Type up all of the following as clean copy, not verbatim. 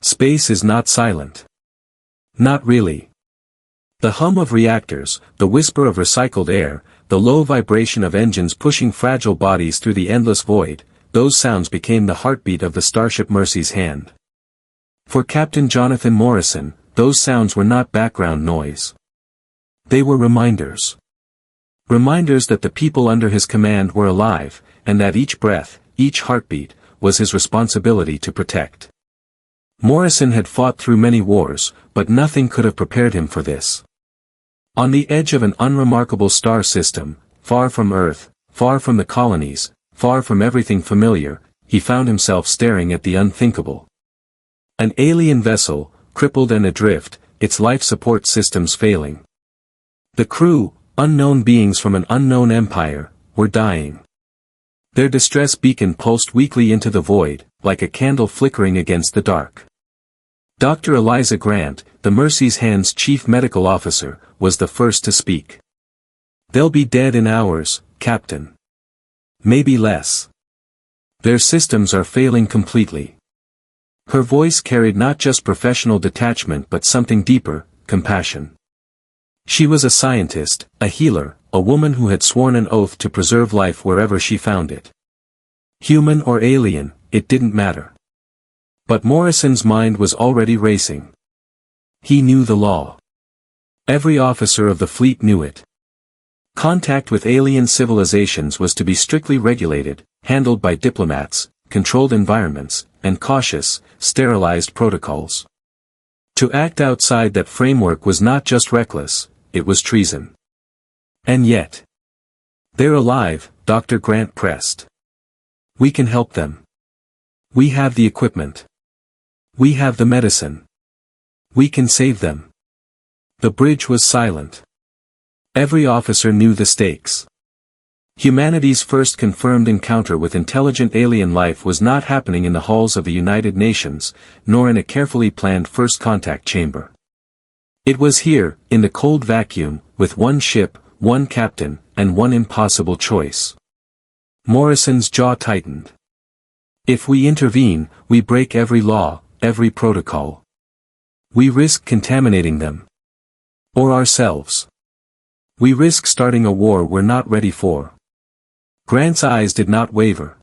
Space is not silent. Not really. The hum of reactors, the whisper of recycled air, the low vibration of engines pushing fragile bodies through the endless void, those sounds became the heartbeat of the Starship Mercy's hand. For Captain Jonathan Morrison, those sounds were not background noise. They were reminders. Reminders that the people under his command were alive, and that each breath, each heartbeat, was his responsibility to protect. Morrison had fought through many wars, but nothing could have prepared him for this. On the edge of an unremarkable star system, far from Earth, far from the colonies, far from everything familiar, he found himself staring at the unthinkable. An alien vessel, crippled and adrift, its life support systems failing. The crew, unknown beings from an unknown empire, were dying. Their distress beacon pulsed weakly into the void, like a candle flickering against the dark. Dr. Eliza Grant, the Mercy's Hand's chief medical officer, was the first to speak. "They'll be dead in hours, Captain. Maybe less. Their systems are failing completely." Her voice carried not just professional detachment but something deeper, compassion. She was a scientist, a healer, a woman who had sworn an oath to preserve life wherever she found it. Human or alien, it didn't matter. But Morrison's mind was already racing. He knew the law. Every officer of the fleet knew it. Contact with alien civilizations was to be strictly regulated, handled by diplomats, controlled environments, and cautious, sterilized protocols. To act outside that framework was not just reckless, it was treason. And yet. "They're alive," Dr. Grant pressed. "We can help them. We have the equipment. We have the medicine. We can save them." The bridge was silent. Every officer knew the stakes. Humanity's first confirmed encounter with intelligent alien life was not happening in the halls of the United Nations, nor in a carefully planned first contact chamber. It was here, in the cold vacuum, with one ship, one captain, and one impossible choice. Morrison's jaw tightened. If we intervene, we break every law, every protocol. We risk contaminating them. Or ourselves. We risk starting a war we're not ready for. Grant's eyes did not waver.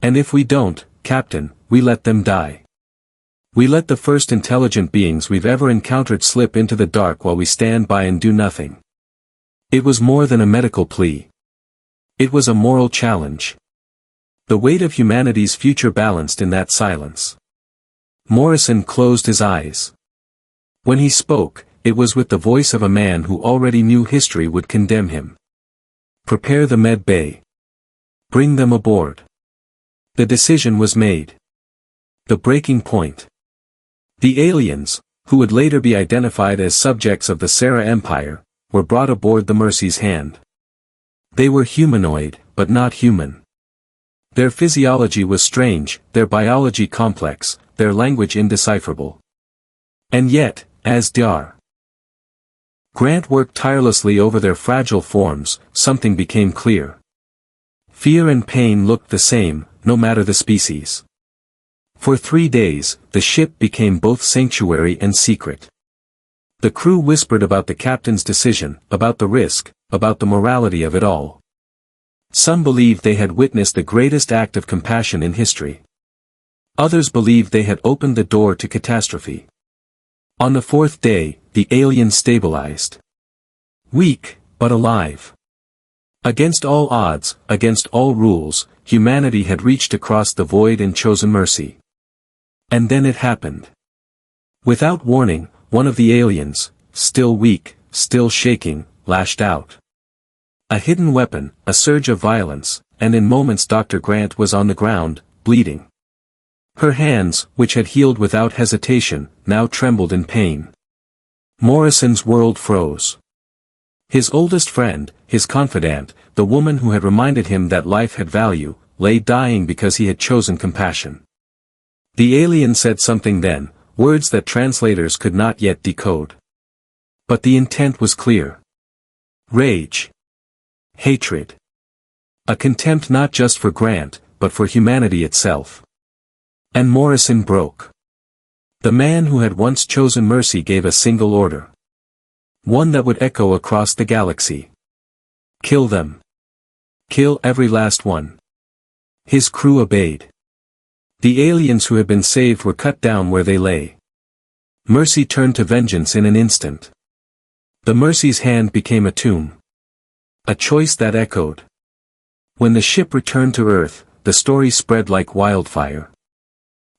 "And if we don't, Captain, we let them die. We let the first intelligent beings we've ever encountered slip into the dark while we stand by and do nothing." It was more than a medical plea. It was a moral challenge. The weight of humanity's future balanced in that silence. Morrison closed his eyes. When he spoke, it was with the voice of a man who already knew history would condemn him. "Prepare the med bay. Bring them aboard." The decision was made. The breaking point. The aliens, who would later be identified as subjects of the Sarah Empire, were brought aboard the Mercy's Hand. They were humanoid, but not human. Their physiology was strange, their biology complex, their language indecipherable. And yet, as Dr. Grant worked tirelessly over their fragile forms, something became clear. Fear and pain looked the same, no matter the species. For 3 days, the ship became both sanctuary and secret. The crew whispered about the captain's decision, about the risk, about the morality of it all. Some believed they had witnessed the greatest act of compassion in history. Others believed they had opened the door to catastrophe. On the 4th day, the aliens stabilized. Weak, but alive. Against all odds, against all rules, humanity had reached across the void and chosen mercy. And then it happened. Without warning, one of the aliens, still weak, still shaking, lashed out. A hidden weapon, a surge of violence, and in moments Dr. Grant was on the ground, bleeding. Her hands, which had healed without hesitation, now trembled in pain. Morrison's world froze. His oldest friend, his confidant, the woman who had reminded him that life had value, lay dying because he had chosen compassion. The alien said something then, words that translators could not yet decode. But the intent was clear. Rage. Hatred. A contempt not just for Grant, but for humanity itself. And Morrison broke. The man who had once chosen mercy gave a single order. One that would echo across the galaxy. Kill them. Kill every last one. His crew obeyed. The aliens who had been saved were cut down where they lay. Mercy turned to vengeance in an instant. The Mercy's hand became a tomb. A choice that echoed. When the ship returned to Earth, the story spread like wildfire.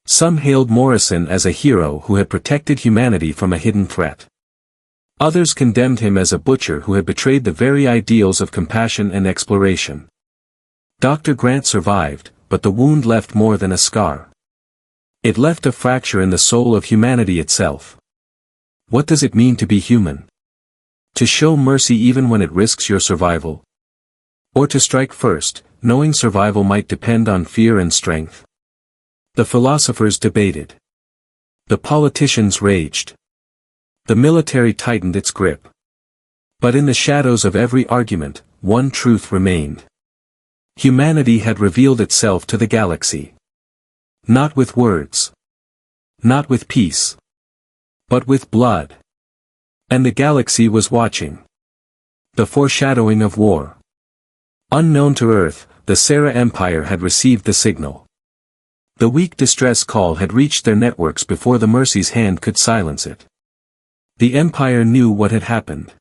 Some hailed Morrison as a hero who had protected humanity from a hidden threat. Others condemned him as a butcher who had betrayed the very ideals of compassion and exploration. Dr. Grant survived, but the wound left more than a scar. It left a fracture in the soul of humanity itself. What does it mean to be human? To show mercy even when it risks your survival? Or to strike first, knowing survival might depend on fear and strength? The philosophers debated. The politicians raged. The military tightened its grip. But in the shadows of every argument, one truth remained. Humanity had revealed itself to the galaxy. Not with words. Not with peace. But with blood. And the galaxy was watching. The foreshadowing of war. Unknown to Earth, the Sarah Empire had received the signal. The weak distress call had reached their networks before the Mercy's hand could silence it. The Empire knew what had happened.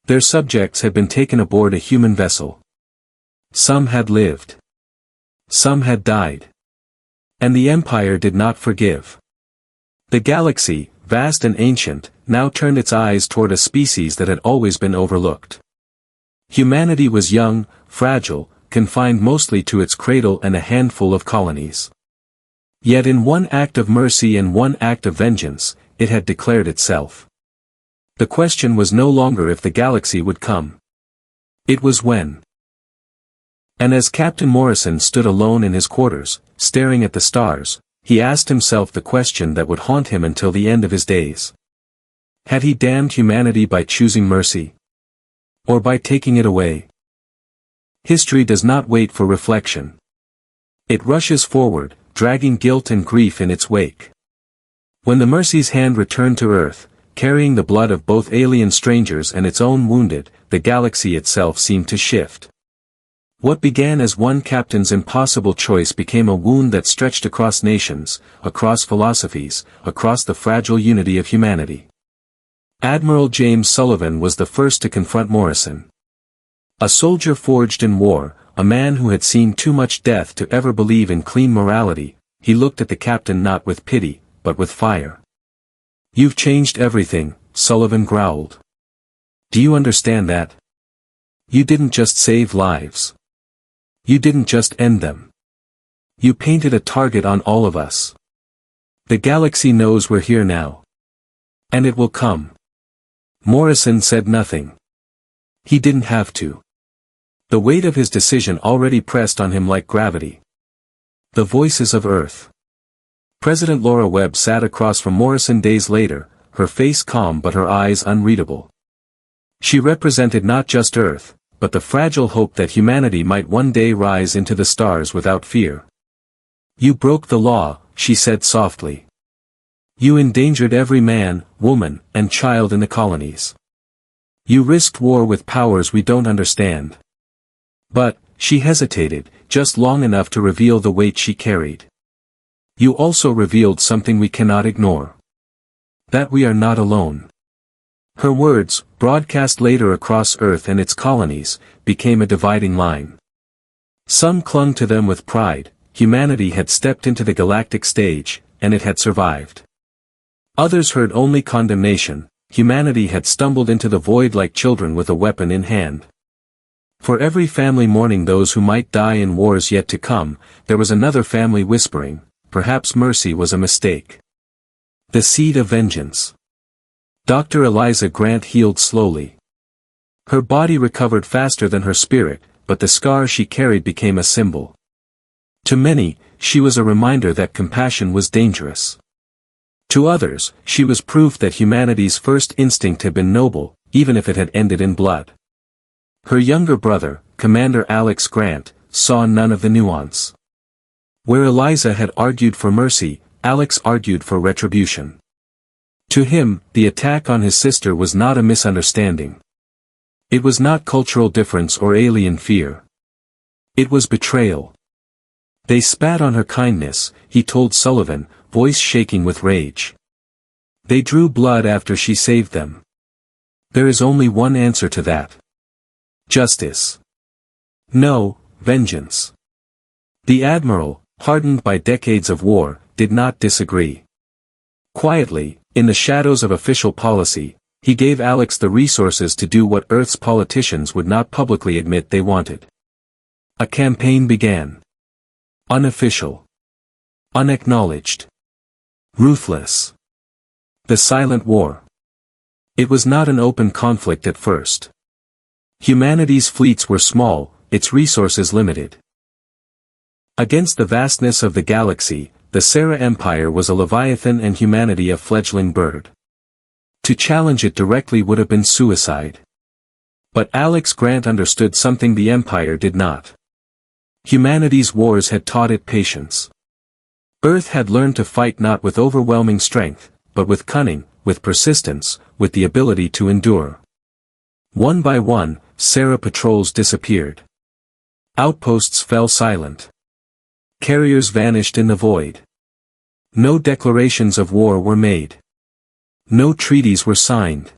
Their subjects had been taken aboard a human vessel. Some had lived. Some had died. And the Empire did not forgive. The galaxy, vast and ancient, now turned its eyes toward a species that had always been overlooked. Humanity was young, fragile, confined mostly to its cradle and a handful of colonies. Yet in one act of mercy and one act of vengeance, it had declared itself. The question was no longer if the galaxy would come. It was when. And as Captain Morrison stood alone in his quarters, staring at the stars, he asked himself the question that would haunt him until the end of his days. Had he damned humanity by choosing mercy? Or by taking it away? History does not wait for reflection. It rushes forward, dragging guilt and grief in its wake. When the Mercy's hand returned to Earth, carrying the blood of both alien strangers and its own wounded, the galaxy itself seemed to shift. What began as one captain's impossible choice became a wound that stretched across nations, across philosophies, across the fragile unity of humanity. Admiral James Sullivan was the first to confront Morrison. A soldier forged in war, a man who had seen too much death to ever believe in clean morality, he looked at the captain not with pity, but with fire. "You've changed everything," Sullivan growled. "Do you understand that? You didn't just save lives. You didn't just end them. You painted a target on all of us. The galaxy knows we're here now. And it will come." Morrison said nothing. He didn't have to. The weight of his decision already pressed on him like gravity. The voices of Earth. President Laura Webb sat across from Morrison days later, her face calm but her eyes unreadable. She represented not just Earth, but the fragile hope that humanity might one day rise into the stars without fear. "You broke the law," she said softly. "You endangered every man, woman, and child in the colonies. You risked war with powers we don't understand." But, she hesitated, just long enough to reveal the weight she carried. "You also revealed something we cannot ignore. That we are not alone." Her words, broadcast later across Earth and its colonies, became a dividing line. Some clung to them with pride. Humanity had stepped into the galactic stage, and it had survived. Others heard only condemnation. Humanity had stumbled into the void like children with a weapon in hand. For every family mourning those who might die in wars yet to come, there was another family whispering, perhaps mercy was a mistake. The seed of vengeance. Dr. Eliza Grant healed slowly. Her body recovered faster than her spirit, but the scar she carried became a symbol. To many, she was a reminder that compassion was dangerous. To others, she was proof that humanity's first instinct had been noble, even if it had ended in blood. Her younger brother, Commander Alex Grant, saw none of the nuance. Where Eliza had argued for mercy, Alex argued for retribution. To him, the attack on his sister was not a misunderstanding. It was not cultural difference or alien fear. It was betrayal. They spat on her kindness, he told Sullivan, voice shaking with rage. They drew blood after she saved them. There is only one answer to that. Justice. No, vengeance. The admiral, hardened by decades of war, did not disagree. Quietly, in the shadows of official policy, he gave Alex the resources to do what Earth's politicians would not publicly admit they wanted. A campaign began. Unofficial. Unacknowledged. Ruthless. The Silent War. It was not an open conflict at first. Humanity's fleets were small, its resources limited. Against the vastness of the galaxy, the Sera Empire was a leviathan and humanity a fledgling bird. To challenge it directly would have been suicide. But Alex Grant understood something the Empire did not. Humanity's wars had taught it patience. Earth had learned to fight not with overwhelming strength, but with cunning, with persistence, with the ability to endure. One by one, Sera patrols disappeared. Outposts fell silent. Carriers vanished in the void. No declarations of war were made. No treaties were signed.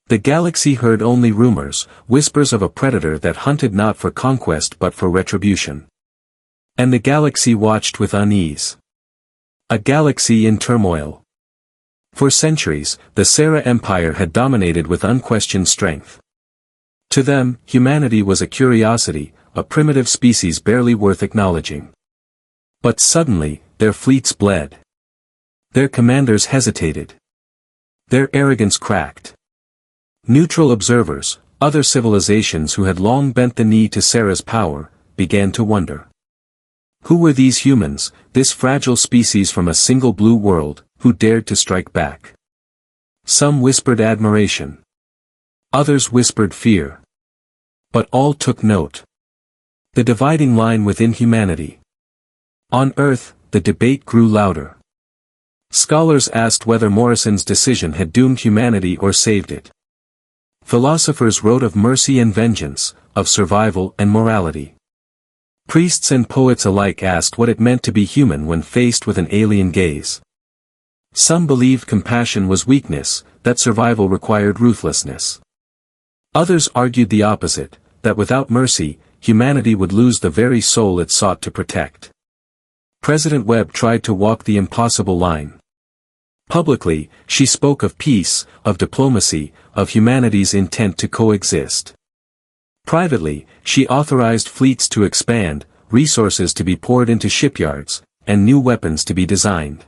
The galaxy heard only rumors, whispers of a predator that hunted not for conquest but for retribution. And the galaxy watched with unease. A galaxy in turmoil. For centuries, the Sera Empire had dominated with unquestioned strength. To them, humanity was a curiosity, a primitive species barely worth acknowledging. But suddenly, their fleets bled. Their commanders hesitated. Their arrogance cracked. Neutral observers, other civilizations who had long bent the knee to Sera's power, began to wonder. Who were these humans, this fragile species from a single blue world, who dared to strike back? Some whispered admiration. Others whispered fear. But all took note. The dividing line within humanity. On Earth, the debate grew louder. Scholars asked whether Morrison's decision had doomed humanity or saved it. Philosophers wrote of mercy and vengeance, of survival and morality. Priests and poets alike asked what it meant to be human when faced with an alien gaze. Some believed compassion was weakness, that survival required ruthlessness. Others argued the opposite, that without mercy, humanity would lose the very soul it sought to protect. President Webb tried to walk the impossible line. Publicly, she spoke of peace, of diplomacy, of humanity's intent to coexist. Privately, she authorized fleets to expand, resources to be poured into shipyards, and new weapons to be designed.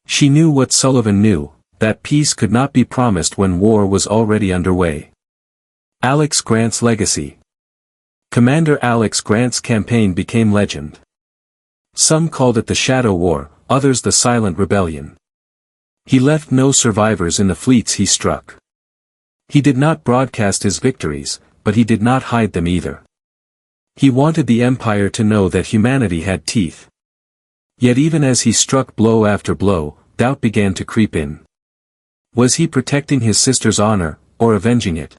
She knew what Sullivan knew, that peace could not be promised when war was already underway. Alex Grant's legacy. Commander Alex Grant's campaign became legend. Some called it the Shadow War, others the Silent Rebellion. He left no survivors in the fleets he struck. He did not broadcast his victories, but he did not hide them either. He wanted the Empire to know that humanity had teeth. Yet even as he struck blow after blow, doubt began to creep in. Was he protecting his sister's honor, or avenging it?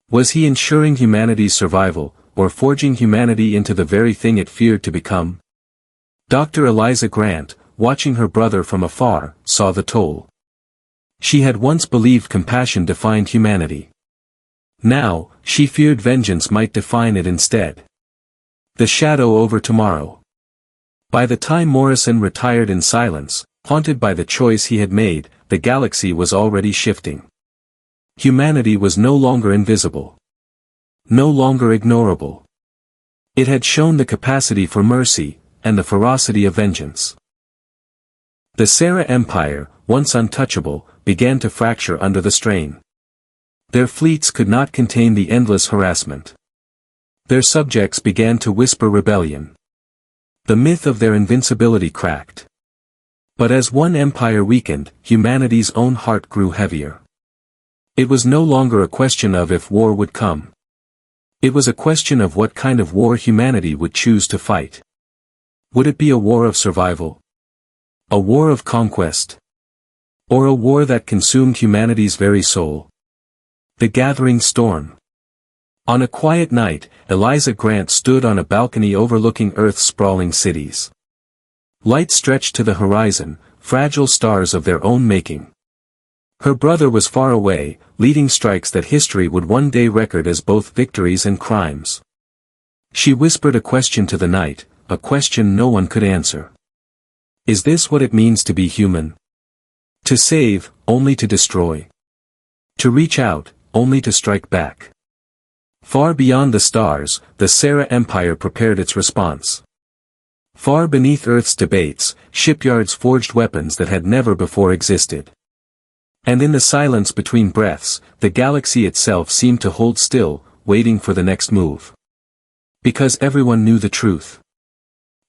Was he ensuring humanity's survival, or forging humanity into the very thing it feared to become? Dr. Eliza Grant, watching her brother from afar, saw the toll. She had once believed compassion defined humanity. Now, she feared vengeance might define it instead. The shadow over tomorrow. By the time Morrison retired in silence, haunted by the choice he had made, the galaxy was already shifting. Humanity was no longer invisible. No longer ignorable. It had shown the capacity for mercy, and the ferocity of vengeance. The Sera Empire, once untouchable, began to fracture under the strain. Their fleets could not contain the endless harassment. Their subjects began to whisper rebellion. The myth of their invincibility cracked. But as one empire weakened, humanity's own heart grew heavier. It was no longer a question of if war would come. It was a question of what kind of war humanity would choose to fight. Would it be a war of survival? A war of conquest. Or a war that consumed humanity's very soul. The gathering storm. On a quiet night, Eliza Grant stood on a balcony overlooking Earth's sprawling cities. Light stretched to the horizon, fragile stars of their own making. Her brother was far away, leading strikes that history would one day record as both victories and crimes. She whispered a question to the night, a question no one could answer. Is this what it means to be human? To save, only to destroy. To reach out, only to strike back. Far beyond the stars, the Sarah Empire prepared its response. Far beneath Earth's debates, shipyards forged weapons that had never before existed. And in the silence between breaths, the galaxy itself seemed to hold still, waiting for the next move. Because everyone knew the truth.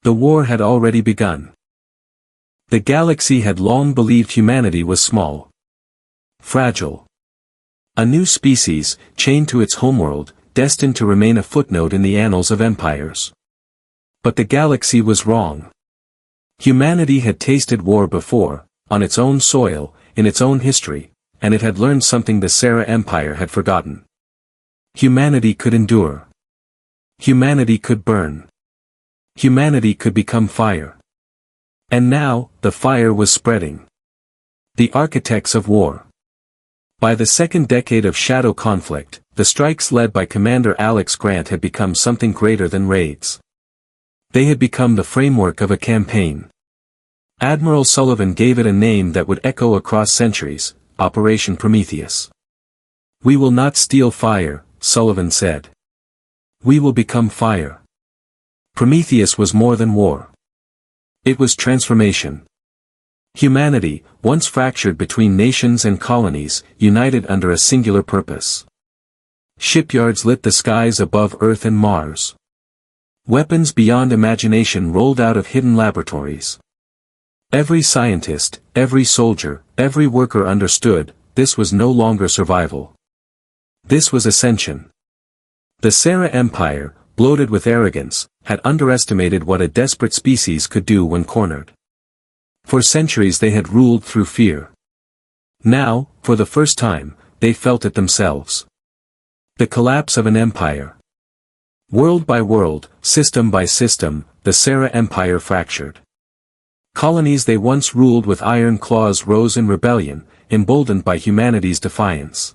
The war had already begun. The galaxy had long believed humanity was small. Fragile. A new species, chained to its homeworld, destined to remain a footnote in the annals of empires. But the galaxy was wrong. Humanity had tasted war before, on its own soil, in its own history, and it had learned something the Sarah Empire had forgotten. Humanity could endure. Humanity could burn. Humanity could become fire. And now, the fire was spreading. The architects of war. By the second decade of shadow conflict, the strikes led by Commander Alex Grant had become something greater than raids. They had become the framework of a campaign. Admiral Sullivan gave it a name that would echo across centuries, Operation Prometheus. We will not steal fire, Sullivan said. We will become fire. Prometheus was more than war. It was transformation. Humanity, once fractured between nations and colonies, united under a singular purpose. Shipyards lit the skies above Earth and Mars. Weapons beyond imagination rolled out of hidden laboratories. Every scientist, every soldier, every worker understood, this was no longer survival. This was ascension. The Sarah Empire, bloated with arrogance, had underestimated what a desperate species could do when cornered. For centuries they had ruled through fear. Now, for the first time, they felt it themselves. The collapse of an empire. World by world, system by system, the Sarah Empire fractured. Colonies they once ruled with iron claws rose in rebellion, emboldened by humanity's defiance.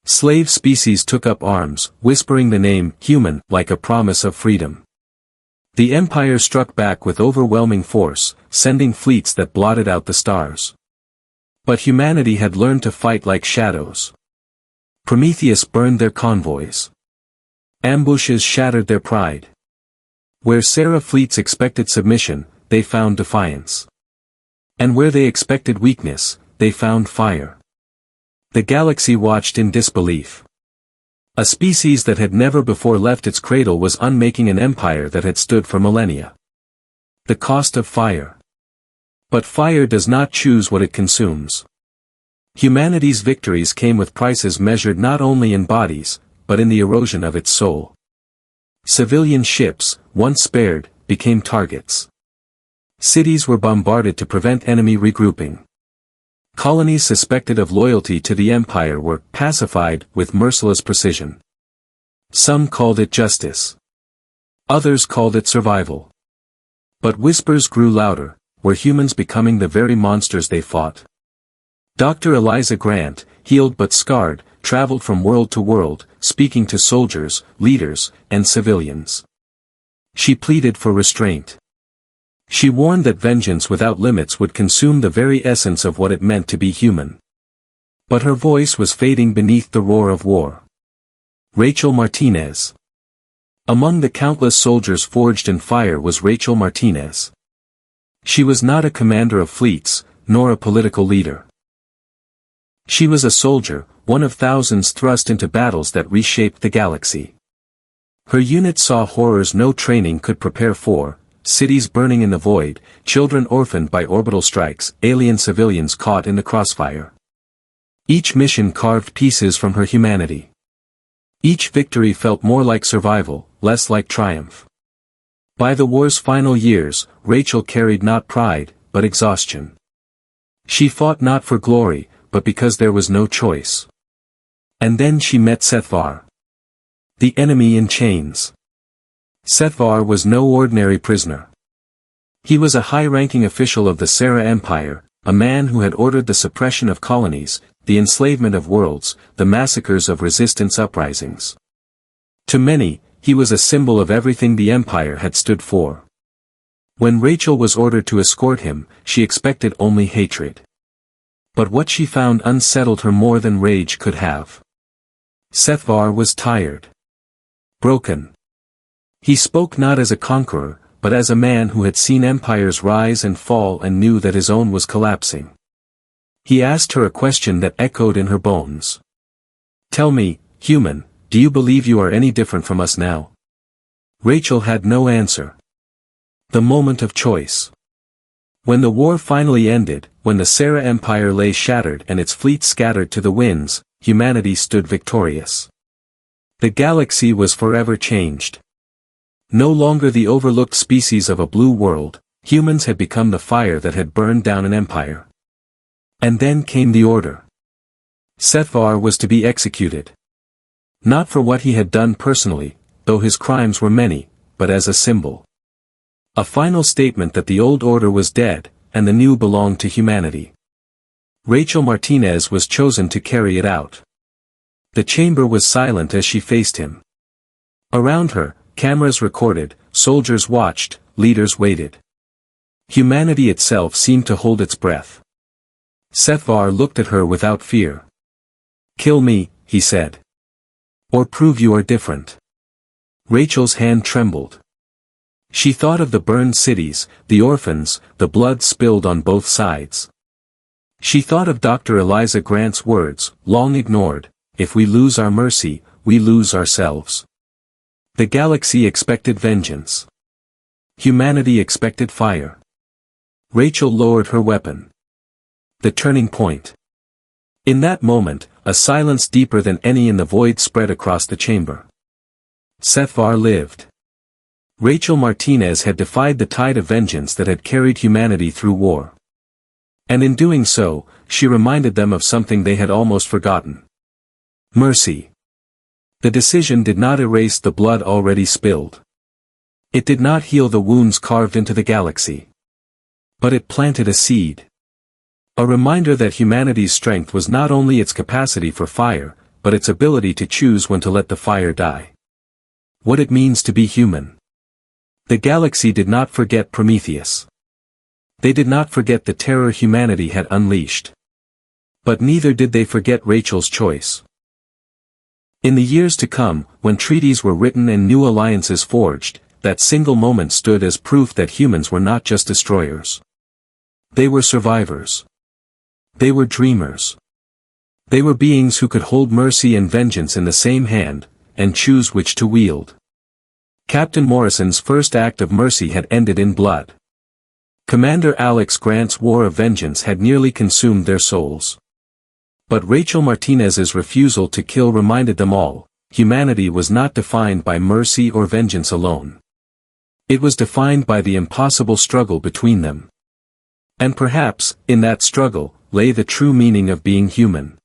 Slave species took up arms, whispering the name human like a promise of freedom. The empire struck back with overwhelming force, sending fleets that blotted out the stars. But humanity had learned to fight like shadows. Prometheus burned their convoys. Ambushes shattered their pride. Where Sarah fleets expected submission, they found defiance. And where they expected weakness, they found fire. The galaxy watched in disbelief. A species that had never before left its cradle was unmaking an empire that had stood for millennia. The cost of fire. But fire does not choose what it consumes. Humanity's victories came with prices measured not only in bodies, but in the erosion of its soul. Civilian ships, once spared, became targets. Cities were bombarded to prevent enemy regrouping. Colonies suspected of loyalty to the empire were pacified with merciless precision. Some called it justice. Others called it survival. But whispers grew louder, were humans becoming the very monsters they fought? Dr. Eliza Grant, healed but scarred, traveled from world to world, speaking to soldiers, leaders, and civilians. She pleaded for restraint. She warned that vengeance without limits would consume the very essence of what it meant to be human. But her voice was fading beneath the roar of war. Rachel Martinez. Among the countless soldiers forged in fire was Rachel Martinez. She was not a commander of fleets, nor a political leader. She was a soldier, one of thousands thrust into battles that reshaped the galaxy. Her unit saw horrors no training could prepare for: cities burning in the void, children orphaned by orbital strikes, alien civilians caught in the crossfire. Each mission carved pieces from her humanity. Each victory felt more like survival, less like triumph. By the war's final years, Rachel carried not pride, but exhaustion. She fought not for glory, but because there was no choice. And then she met Sethvar. The enemy in chains. Sethvar was no ordinary prisoner. He was a high-ranking official of the Sera Empire, a man who had ordered the suppression of colonies, the enslavement of worlds, the massacres of resistance uprisings. To many, he was a symbol of everything the Empire had stood for. When Rachel was ordered to escort him, she expected only hatred. But what she found unsettled her more than rage could have. Sethvar was tired. Broken. He spoke not as a conqueror, but as a man who had seen empires rise and fall and knew that his own was collapsing. He asked her a question that echoed in her bones. "Tell me, human, do you believe you are any different from us now?" Rachel had no answer. The moment of choice. When the war finally ended, when the Sera Empire lay shattered and its fleet scattered to the winds, humanity stood victorious. The galaxy was forever changed. No longer the overlooked species of a blue world, humans had become the fire that had burned down an empire. And then came the order. Sethvar was to be executed. Not for what he had done personally, though his crimes were many, but as a symbol. A final statement that the old order was dead, and the new belonged to humanity. Rachel Martinez was chosen to carry it out. The chamber was silent as she faced him. Around her, cameras recorded, soldiers watched, leaders waited. Humanity itself seemed to hold its breath. Sethvar looked at her without fear. "Kill me," he said. "Or prove you are different." Rachel's hand trembled. She thought of the burned cities, the orphans, the blood spilled on both sides. She thought of Dr. Eliza Grant's words, long ignored, "If we lose our mercy, we lose ourselves." The galaxy expected vengeance. Humanity expected fire. Rachel lowered her weapon. The turning point. In that moment, a silence deeper than any in the void spread across the chamber. Sethvar lived. Rachel Martinez had defied the tide of vengeance that had carried humanity through war. And in doing so, she reminded them of something they had almost forgotten. Mercy. The decision did not erase the blood already spilled. It did not heal the wounds carved into the galaxy. But it planted a seed. A reminder that humanity's strength was not only its capacity for fire, but its ability to choose when to let the fire die. What it means to be human. The galaxy did not forget Prometheus. They did not forget the terror humanity had unleashed. But neither did they forget Rachel's choice. In the years to come, when treaties were written and new alliances forged, that single moment stood as proof that humans were not just destroyers. They were survivors. They were dreamers. They were beings who could hold mercy and vengeance in the same hand, and choose which to wield. Captain Morrison's first act of mercy had ended in blood. Commander Alex Grant's war of vengeance had nearly consumed their souls. But Rachel Martinez's refusal to kill reminded them all, humanity was not defined by mercy or vengeance alone. It was defined by the impossible struggle between them. And perhaps, in that struggle, lay the true meaning of being human.